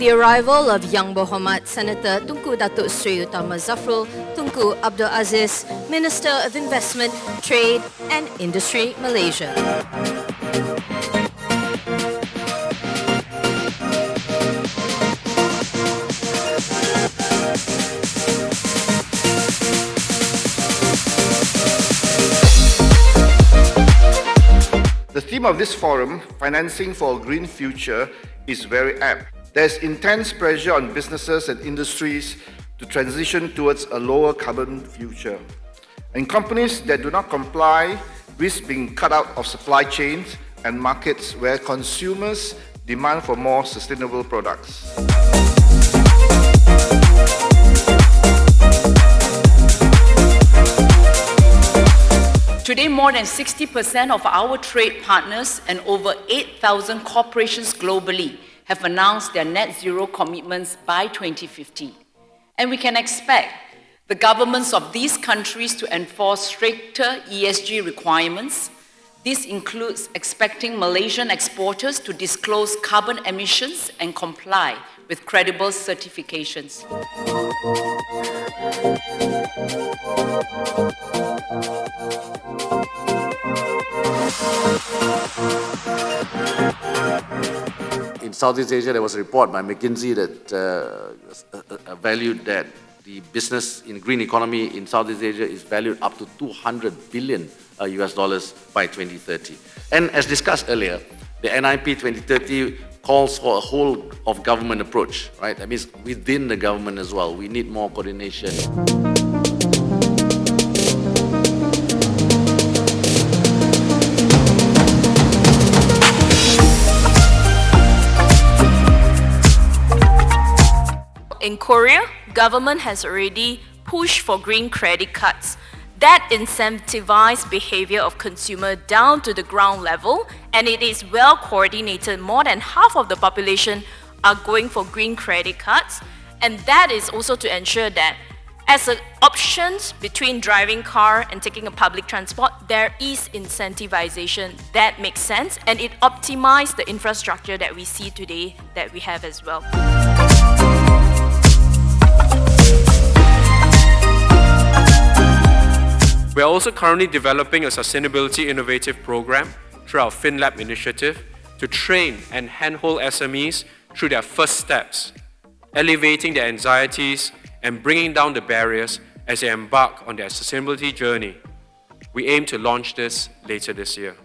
the arrival of Yang Berhormat Senator Tunku Datuk Sri Utama Zafrul Tunku Abdul Aziz, Minister of Investment, Trade and Industry, Malaysia. The theme of this forum, Financing for a Green Future, is very apt. There's intense pressure on businesses and industries to transition towards a lower carbon future. And companies that do not comply risk being cut out of supply chains and markets where consumers demand for more sustainable products. Today, more than 60% of our trade partners and over 8,000 corporations globally have announced their net zero commitments by 2050. And we can expect the governments of these countries to enforce stricter ESG requirements. This includes expecting Malaysian exporters to disclose carbon emissions and comply with credible certifications. In Southeast Asia, there was a report by McKinsey that valued that the business in green economy in Southeast Asia is valued up to $200 billion US dollars by 2030. And as discussed earlier, the NIP 2030 calls for a whole of government approach, right? That means within the government as well. We need more coordination. In Korea, government has already pushed for green credit cards that incentivize behavior of consumer down to the ground level, and it is well coordinated. More than half of the population are going for green credit cards, and that is also to ensure that as an option between driving car and taking a public transport, there is incentivization that makes sense, and it optimizes the infrastructure that we see today that we have as well. We are also currently developing a sustainability innovative program through our FinLab initiative to train and handhold SMEs through their first steps, elevating their anxieties and bringing down the barriers as they embark on their sustainability journey. We aim to launch this later this year.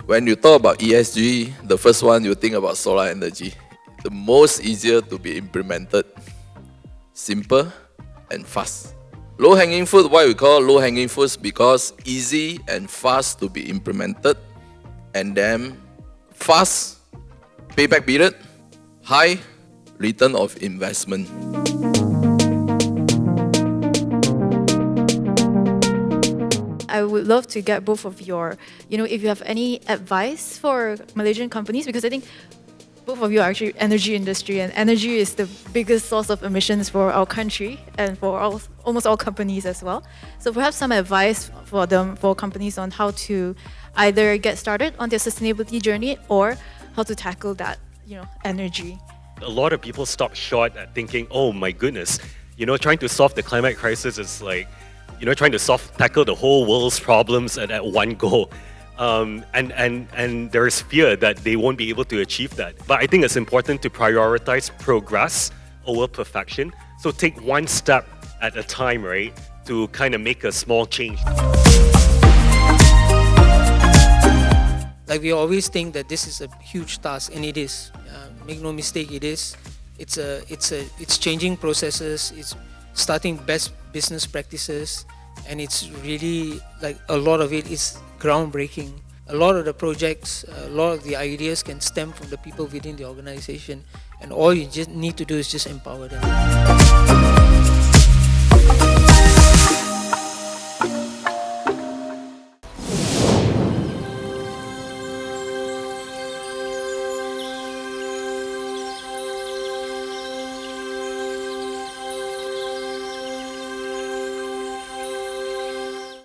When you talk about ESG, the first one you think about solar energy. The most easier to be implemented, simple and fast. Low-hanging fruit, why we call low-hanging fruits? Because easy and fast to be implemented, and then fast payback period, high return of investment. I would love to get both of your, if you have any advice for Malaysian companies, because I think both of you are actually energy industry, and energy is the biggest source of emissions for our country and for almost all companies as well. So perhaps some advice for companies on how to either get started on their sustainability journey or how to tackle that, energy. A lot of people stop short at thinking, oh my goodness, trying to solve the climate crisis is like, trying to tackle the whole world's problems at one go. And there is fear that they won't be able to achieve that. But I think it's important to prioritize progress over perfection. So take one step at a time, right, to kind of make a small change. Like we always think that this is a huge task, and it is. Make no mistake, it is. It's changing processes. It's starting best business practices, and it's really like a lot of it is groundbreaking. A lot of the projects, a lot of the ideas can stem from the people within the organization, and all you just need to do is just empower them.